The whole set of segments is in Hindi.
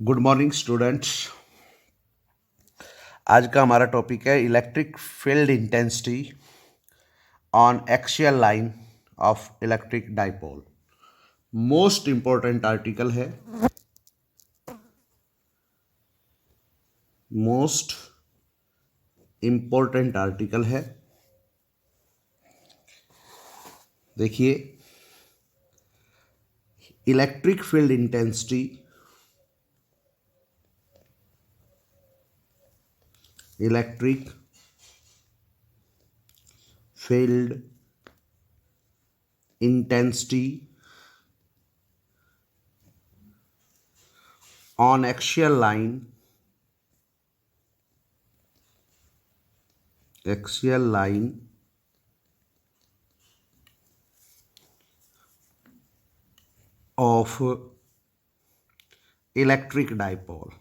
Good morning students. आज का हमारा टॉपिक है electric field intensity on axial line of electric dipole. Most important article है, मोस्ट इंपॉर्टेंट आर्टिकल है। देखिए, electric field intensity electric field intensity on axial line of electric dipole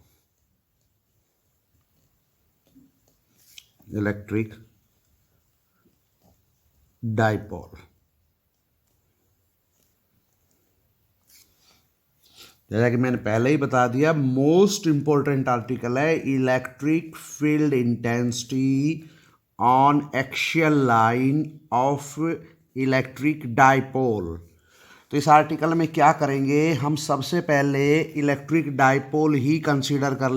जैसा कि मैंने पहले ही बता दिया, मोस्ट इंपॉर्टेंट आर्टिकल है electric field intensity on axial line of electric dipole. तो इस आर्टिकल में क्या करेंगे, हम सबसे पहले इलेक्ट्रिक डाइपोल ही कंसीडर कर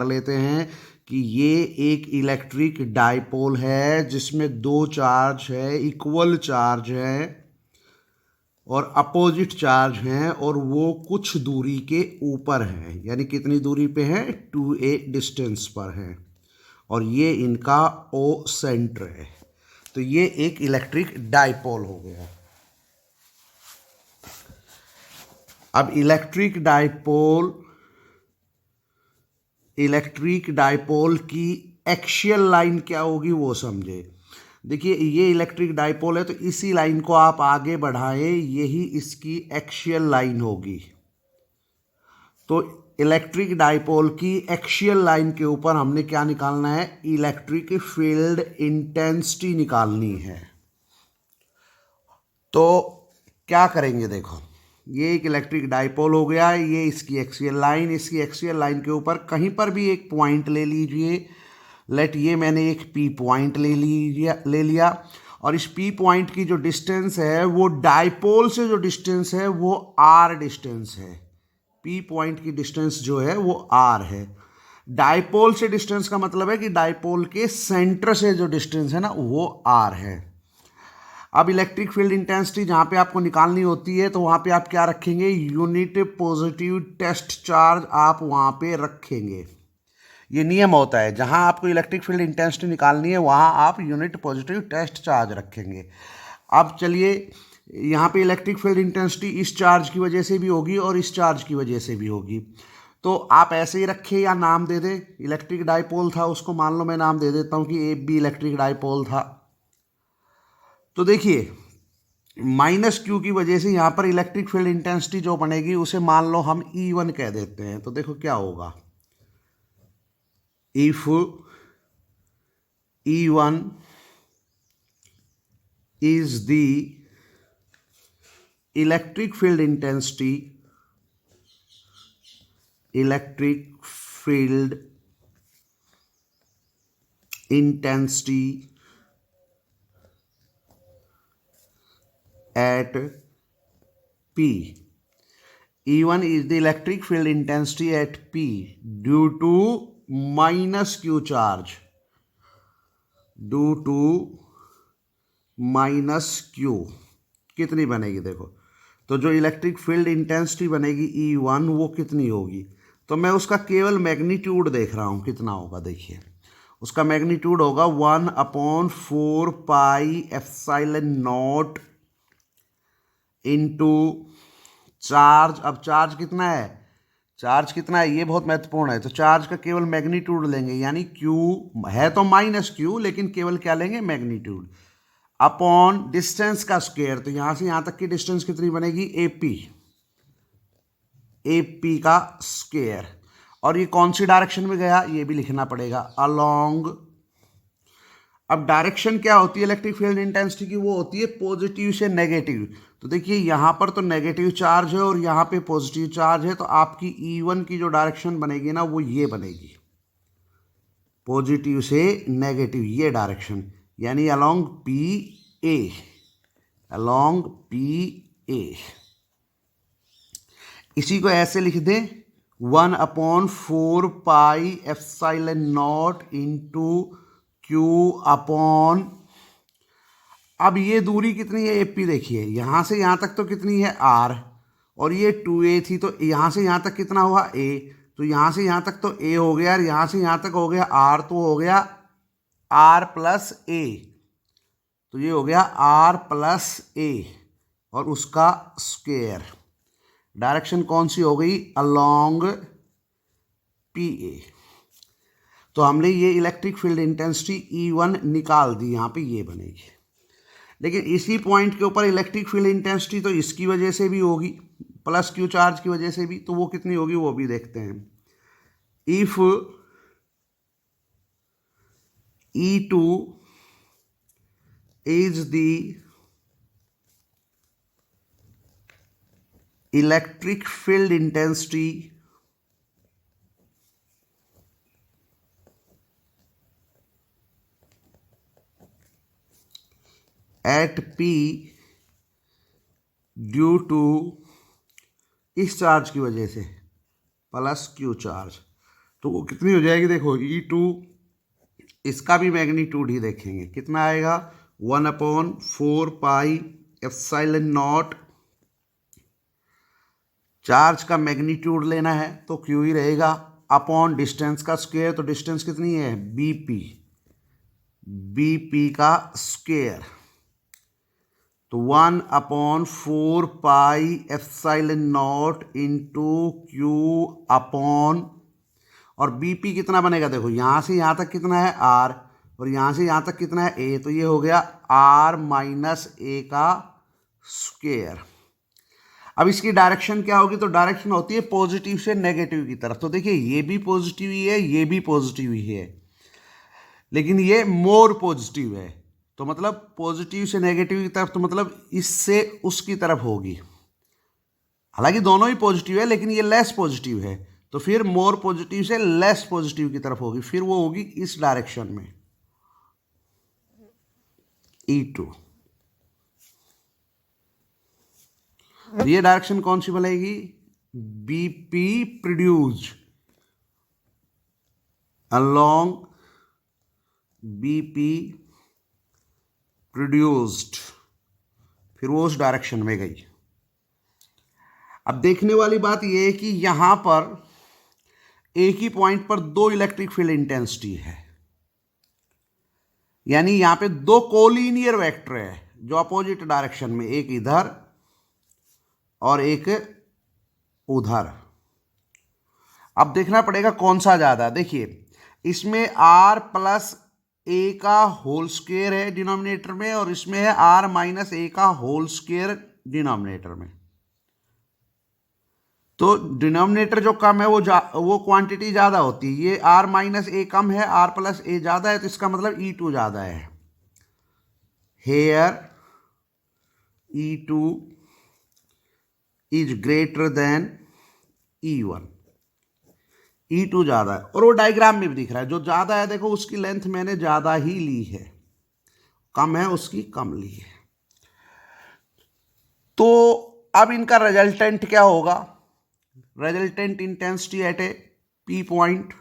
लेते हैं कि ये एक इलेक्ट्रिक डाइपोल है जिसमें दो चार्ज है, इक्वल चार्ज है और अपोजिट चार्ज हैं और वो कुछ दूरी के ऊपर हैं। यानी कितनी दूरी पे हैं? 2a डिस्टेंस पर हैं और ये इनका ओ सेंटर है। तो ये एक इलेक्ट्रिक डाइपोल हो गया। अब इलेक्ट्रिक डाइपोल की एक्सियल लाइन क्या होगी वो समझे। देखिए, ये इलेक्ट्रिक डाइपोल है तो इसी लाइन को आप आगे बढ़ाएं, यही इसकी एक्सियल लाइन होगी। तो इलेक्ट्रिक डाइपोल की एक्सियल लाइन के ऊपर हमने क्या निकालना है? इलेक्ट्रिक फील्ड इंटेंसिटी निकालनी है। तो क्या करेंगे, देखो, ये एक इलेक्ट्रिक डाइपोल हो गया, ये इसकी एक्सियल लाइन के ऊपर कहीं पर भी एक पॉइंट ले लीजिए। लेट ये मैंने एक पी पॉइंट ले लिया और इस पी पॉइंट की जो डिस्टेंस है वो डाइपोल से जो डिस्टेंस है वो आर डिस्टेंस है। पी पॉइंट की डिस्टेंस जो है वो आर है। डाइपोल से डिस्टेंस का मतलब है कि डाइपोल के सेंटर से जो डिस्टेंस है ना वो आर है। अब इलेक्ट्रिक फील्ड इंटेंसिटी जहाँ पे आपको निकालनी होती है तो वहाँ पे आप क्या रखेंगे? यूनिट पॉजिटिव टेस्ट चार्ज आप वहाँ पे रखेंगे। ये नियम होता है, जहाँ आपको इलेक्ट्रिक फील्ड इंटेंसिटी निकालनी है वहाँ आप यूनिट पॉजिटिव टेस्ट चार्ज रखेंगे। अब चलिए, यहाँ पे इलेक्ट्रिक फील्ड इंटेंसिटी इस चार्ज की वजह से भी होगी और इस चार्ज की वजह से भी होगी। तो आप ऐसे ही रखें या नाम दे दें। इलेक्ट्रिक डाइपोल था, उसको मान लो मैं नाम दे देता हूँ कि ए बी इलेक्ट्रिक डाइपोल था। तो देखिए, माइनस क्यू की वजह से यहाँ पर इलेक्ट्रिक फील्ड इंटेंसिटी जो बनेगी उसे मान लो हम E1 कह देते हैं। तो देखो क्या होगा, if E1 is the electric field intensity at P. E1 is the electric field intensity at P due to minus Q charge, कितनी बनेगी देखो। तो जो इलेक्ट्रिक फील्ड इंटेंसिटी बनेगी E1 वो कितनी होगी? तो मैं उसका केवल मैग्नीट्यूड देख रहा हूँ, कितना होगा। देखिए, उसका मैग्नीट्यूड होगा 1/4 पाई एप्सिलॉन नॉट इनटू चार्ज। अब चार्ज कितना है? ये बहुत महत्वपूर्ण है। तो चार्ज का केवल मैग्नीट्यूड लेंगे, यानी Q है तो माइनस Q, लेकिन केवल क्या लेंगे? मैग्नीट्यूड अपॉन डिस्टेंस का स्क्वायर। तो यहां से यहां तक की डिस्टेंस कितनी बनेगी? AP का स्क्वायर। और ये कौन सी डायरेक्शन में गया ये भी लिखना पड़ेगा, अलोंग अब डायरेक्शन क्या होती है इलेक्ट्रिक फील्ड इंटेंसिटी की, वो होती है पॉजिटिव से नेगेटिव। तो देखिए यहाँ पर तो नेगेटिव चार्ज है और यहाँ पे पॉजिटिव चार्ज है, तो आपकी E1 की जो डायरेक्शन बनेगी ना वो ये बनेगी, पॉजिटिव से नेगेटिव ये डायरेक्शन, यानी अलोंग PA, अलोंग PA। इसी को ऐसे लिख दें 1/4πε0 इंटू Q अपॉन, अब ये दूरी कितनी है AP, देखिए यहाँ से यहाँ तक तो कितनी है R, और ये 2A थी, तो यहाँ से यहाँ तक कितना हुआ A, तो यहाँ से यहाँ तक तो A हो गया और यहाँ से यहाँ तक हो गया R, तो हो गया R प्लस A, तो ये हो गया R प्लस A और उसका स्क्वायर। डायरेक्शन कौन सी हो गई, अलोंग PA। तो हमने ये इलेक्ट्रिक फील्ड इंटेंसिटी E1 निकाल दी, यहाँ पे ये बनेगी। लेकिन इसी पॉइंट के ऊपर इलेक्ट्रिक फील्ड इंटेंसिटी तो इसकी वजह से भी होगी, प्लस Q चार्ज की वजह से भी, तो वो कितनी होगी वो भी देखते हैं। इफ E2 is the electric field intensity at P due to इस चार्ज की वजह से प्लस Q चार्ज, तो वो कितनी हो जाएगी, देखो E2 इसका भी मैग्नीट्यूड ही देखेंगे कितना आएगा, 1/4πε0, चार्ज का मैग्नीट्यूड लेना है तो Q ही रहेगा, अपॉन डिस्टेंस का स्क्वायर, तो डिस्टेंस कितनी है BP का स्क्वायर, तो 1/4πε0 इंटू Q अपॉन, और BP कितना बनेगा, देखो यहाँ से यहाँ तक कितना है R और यहाँ से यहाँ तक कितना है A, तो ये हो गया R माइनस A का स्क्वायर। अब इसकी डायरेक्शन क्या होगी, तो डायरेक्शन होती है पॉजिटिव से नेगेटिव की तरफ। तो देखिए ये भी पॉजिटिव ही है, ये भी पॉजिटिव ही है, लेकिन ये मोर पॉजिटिव है, तो मतलब पॉजिटिव से नेगेटिव की तरफ, तो मतलब इससे उसकी तरफ होगी। हालांकि दोनों ही पॉजिटिव है लेकिन ये लेस पॉजिटिव है, तो फिर मोर पॉजिटिव से लेस पॉजिटिव की तरफ होगी, फिर वो होगी इस डायरेक्शन में E2। ये डायरेक्शन कौन सी बनेगी, BP produced along BP produced, फिर वो उस डायरेक्शन में गई। अब देखने वाली बात यह है कि यहां पर एक ही पॉइंट पर दो इलेक्ट्रिक फील्ड इंटेंसिटी है, यानी यहां पे दो कोलिनियर वेक्टर है जो अपोजिट डायरेक्शन में, एक इधर और एक उधर। अब देखना पड़ेगा कौन सा ज्यादा, देखिए इसमें R प्लस A का होल स्क्वायर है डिनोमिनेटर में, और इसमें है R माइनस A का होल स्क्वायर डिनोमिनेटर में। तो डिनोमिनेटर जो कम है वो क्वांटिटी ज़्यादा होती है, ये R माइनस A कम है, R प्लस A ज़्यादा है, तो इसका मतलब E2 ज़्यादा है। Hair E2 is greater than E1, E2 ज़्यादा है, और वो डायग्राम में भी दिख रहा है, जो ज़्यादा है देखो उसकी लेंथ मैंने ज़्यादा ही ली है, कम है उसकी कम ली है। तो अब इनका रिजल्टेंट क्या होगा, resultant intensity at a P point,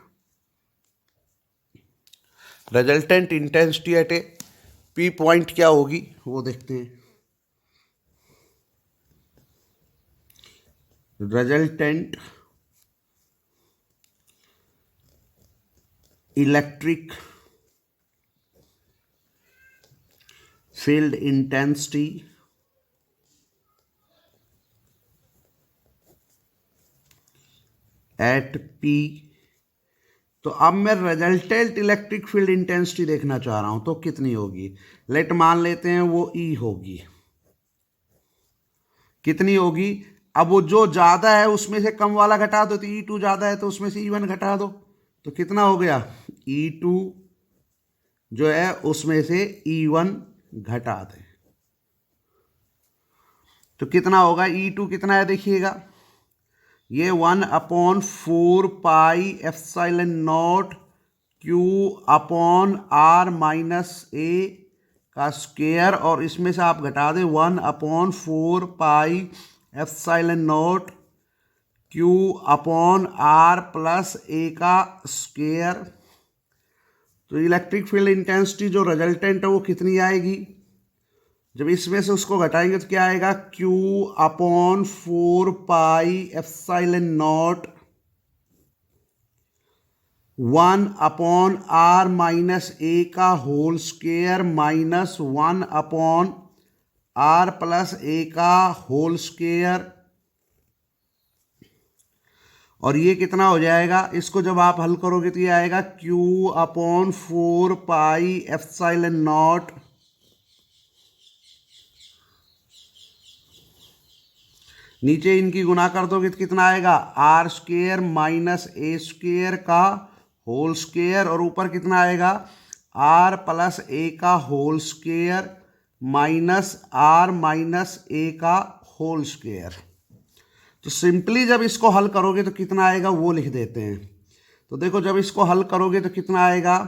resultant intensity at a P point क्या होगी वो देखते हैं। resultant electric field intensity at P, तो अब मैं रिजल्टेंट इलेक्ट्रिक फील्ड इंटेंसिटी देखना चाह रहा हूं, तो कितनी होगी, लेट मान लेते हैं वो E होगी, कितनी होगी, अब वो जो ज्यादा है उसमें से कम वाला घटा दो, तो E2 ज्यादा है तो उसमें से E1 घटा दो, तो कितना हो गया, E2 जो है उसमें से E1 घटा दें। तो कितना होगा, E2 कितना है देखिएगा, ये 1/4 पाई Q अपॉन R माइनस A का स्क्वायर, और इसमें से आप घटा दें 1/4 पाई Q upon R plus A का स्क्वायर। तो इलेक्ट्रिक फील्ड इंटेंसिटी जो रिजल्टेंट है वो कितनी आएगी, जब इसमें से उसको घटाएंगे तो क्या आएगा, Q upon 4 pi 1/R minus A का whole square minus 1/R plus A का होल स्क्वायर। और ये कितना हो जाएगा, इसको जब आप हल करोगे तो ये आएगा Q अपॉन 4 पाई नीचे इनकी गुना कर दोगे तो कितना आएगा, R square minus A square का होल स्क्वायर, और ऊपर कितना आएगा, R प्लस A का होल स्क्वायर माइनस R माइनस A का होल स्क्वायर। तो सिंपली जब इसको हल करोगे तो कितना आएगा वो लिख देते हैं। तो देखो जब इसको हल करोगे तो कितना आएगा,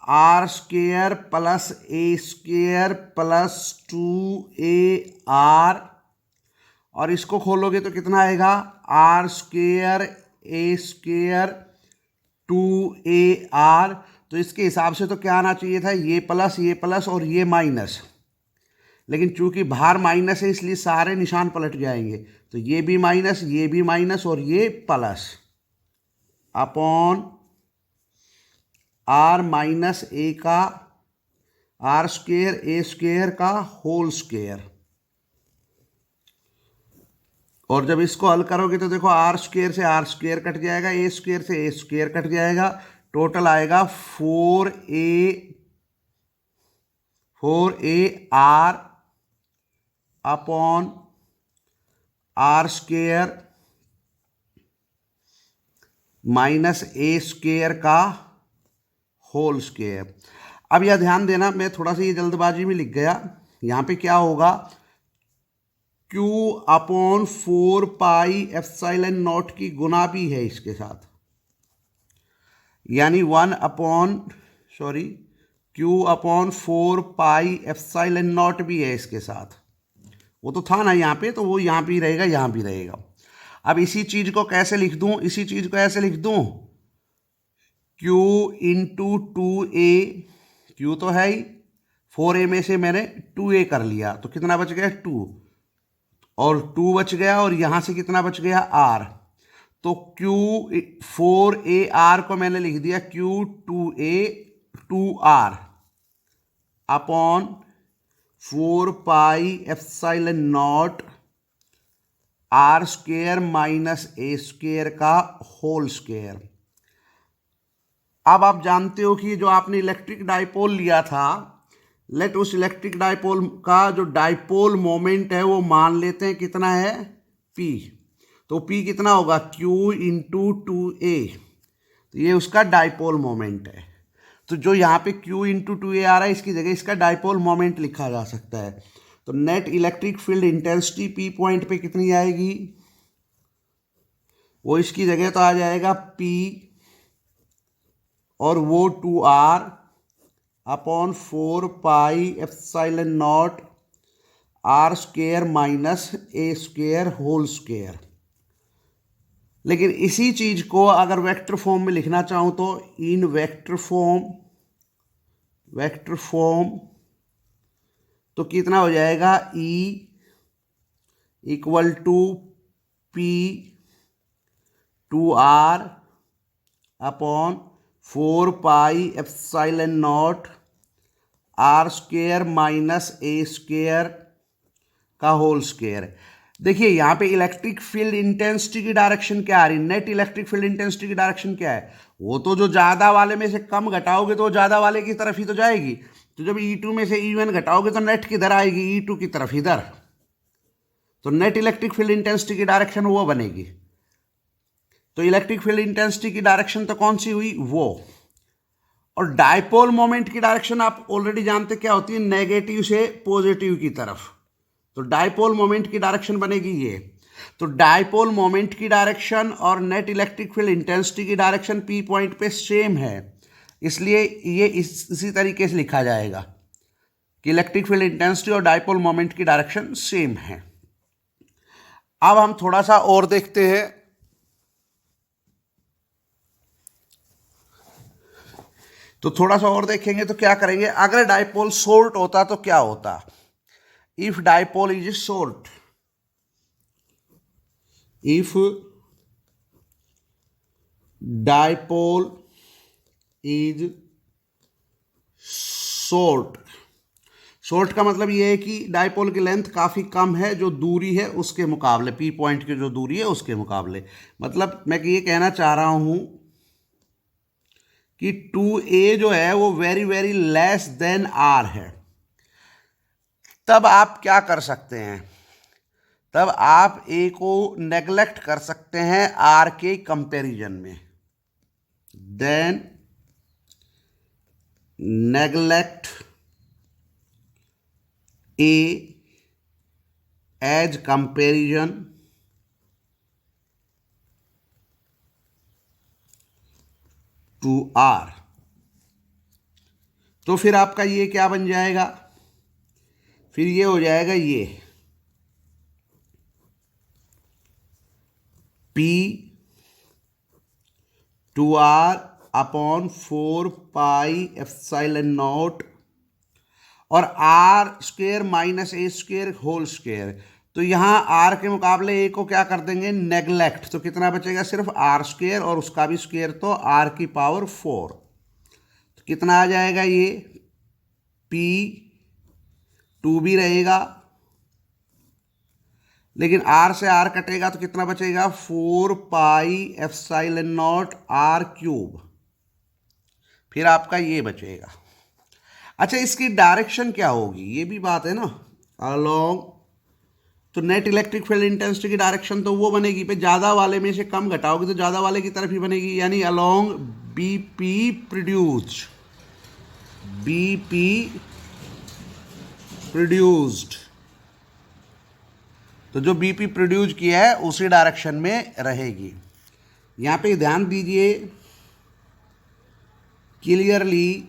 R square plus A square plus 2AR, और इसको खोलोगे तो कितना आएगा, R square A square 2AR। तो इसके हिसाब से तो क्या आना चाहिए था, ये प्लस और ये माइनस, लेकिन चूंकि बाहर माइनस है इसलिए सारे निशान पलट जाएंगे। तो ये भी माइनस, ये भी माइनस और ये प्लस, अपॉन R माइनस A का R स्क्वायर A स्क्वायर का होल स्क्वायर। और जब इसको हल करोगे तो देखो R स्क्वायर से R स्क्वायर कट जाएगा, A स्क्वायर से A स्क्वायर कट जाएगा, टोटल आएगा 4AR upon R square minus A square का होल स्क्वायर। अब यह ध्यान देना, मैं थोड़ा सा ये जल्दबाजी में लिख गया, यहाँ पे क्या होगा, Q अपॉन 4 पाई की गुना भी है इसके साथ, यानी Q अपॉन 4 पाई भी है इसके साथ। वो तो था ना यहाँ पे, तो वो यहाँ भी रहेगा, यहाँ भी रहेगा। अब इसी चीज को कैसे लिख दूं, Q इंटू 2A, Q तो है ही, 4A में से मैंने 2A कर लिया तो कितना बच गया, 2, और 2 बच गया, और यहां से कितना बच गया, R। तो Q 4AR को मैंने लिख दिया Q 2A 2R upon 4 pi R square minus A square का होल स्क्वायर। अब आप जानते हो कि जो आपने इलेक्ट्रिक डाइपोल लिया था, लेट उस इलेक्ट्रिक डाइपोल का जो डाइपोल मोमेंट है वो मान लेते हैं कितना है, P। तो P कितना होगा, Q इंटू 2A, तो ये उसका डाइपोल मोमेंट है। तो जो यहाँ पे Q इंटू 2A आ रहा है, इसकी जगह इसका डाइपोल मोमेंट लिखा जा सकता है। तो net electric field intensity P point पे कितनी आएगी, वो इसकी जगह तो आ जाएगा P और वो 2R upon 4 pi R square minus A square whole square. लेकिन इसी चीज को अगर वेक्टर फॉर्म में लिखना चाहूं तो इन वेक्टर फॉर्म तो कितना हो जाएगा, E equal to P 2R upon 4 pi R square minus A square का होल स्क्वायर। देखिए यहाँ पे इलेक्ट्रिक फील्ड इंटेंसिटी की डायरेक्शन क्या आ रही है, नेट इलेक्ट्रिक फील्ड इंटेंसिटी की डायरेक्शन क्या है, वो तो जो ज्यादा वाले में से कम घटाओगे तो ज्यादा वाले की तरफ ही तो जाएगी। तो जब E2 में से E1 घटाओगे तो नेट किधर आएगी, E2 की तरफ, इधर। तो नेट इलेक्ट्रिक फील्ड इंटेंसिटी की डायरेक्शन वो बनेगी। तो इलेक्ट्रिक फील्ड इंटेंसिटी की डायरेक्शन तो कौन सी हुई, वो। और डायपोल मोमेंट की डायरेक्शन आप ऑलरेडी जानते क्या होती है, नेगेटिव से पॉजिटिव की तरफ। तो डायपोल मोमेंट की डायरेक्शन बनेगी ये। तो डायपोल मोमेंट की डायरेक्शन और नेट इलेक्ट्रिक फील्ड इंटेंसिटी की डायरेक्शन पी पॉइंट पे सेम है, इसलिए ये इसी तरीके से लिखा जाएगा कि इलेक्ट्रिक फील्ड इंटेंसिटी और डायपोल मोमेंट की डायरेक्शन सेम है। अब हम थोड़ा सा और देखते हैं। तो थोड़ा सा और देखेंगे तो क्या करेंगे, अगर डायपोल शॉर्ट होता तो क्या होता। If dipole is short, if dipole is short, short का मतलब ये है कि डायपोल की लेंथ काफ़ी कम है जो दूरी है उसके मुकाबले, पी पॉइंट की जो दूरी है उसके मुकाबले। मतलब मैं ये कहना चाह रहा हूँ कि 2a जो है वो very very less than r है। तब आप क्या कर सकते हैं, तब आप ए को नेग्लेक्ट कर सकते हैं आर के कंपैरिजन में। Then neglect A as comparison to R. तो फिर आपका ये क्या बन जाएगा, फिर ये हो जाएगा ये P two R upon 4 pi epsilon not और R square minus A square whole square. तो यहाँ आर के मुकाबले ए को क्या कर देंगे, नेग्लेक्ट। तो कितना बचेगा, सिर्फ आर स्क्वेयर और उसका भी स्क्वेयर, तो आर की पावर 4। तो कितना आ जाएगा ये, P 2 भी रहेगा लेकिन आर से आर कटेगा तो कितना बचेगा, 4 pi epsilon naught R cube. फिर आपका ये बचेगा। अच्छा, इसकी डायरेक्शन क्या होगी, ये भी बात है ना, अलोंग। तो नेट इलेक्ट्रिक फील्ड इंटेंसिटी की डायरेक्शन तो वो बनेगी पे ज़्यादा वाले में से कम घटाओगे तो ज़्यादा वाले की तरफ ही बनेगी, यानी along BP produced, BP produced. तो जो बीपी प्रोड्यूस किया है उसी डायरेक्शन में रहेगी। यहाँ पे ध्यान दीजिए clearly,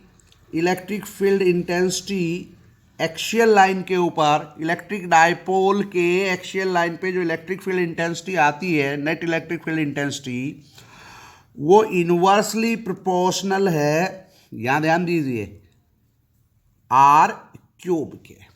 electric field intensity axial line के ऊपर, इलेक्ट्रिक डायपोल के एक्सियल लाइन पे जो इलेक्ट्रिक फील्ड इंटेंसिटी आती है, नेट इलेक्ट्रिक फील्ड इंटेंसिटी, वो इनवर्सली प्रोपोर्शनल है, यहाँ ध्यान दीजिए, आर क्यूब के।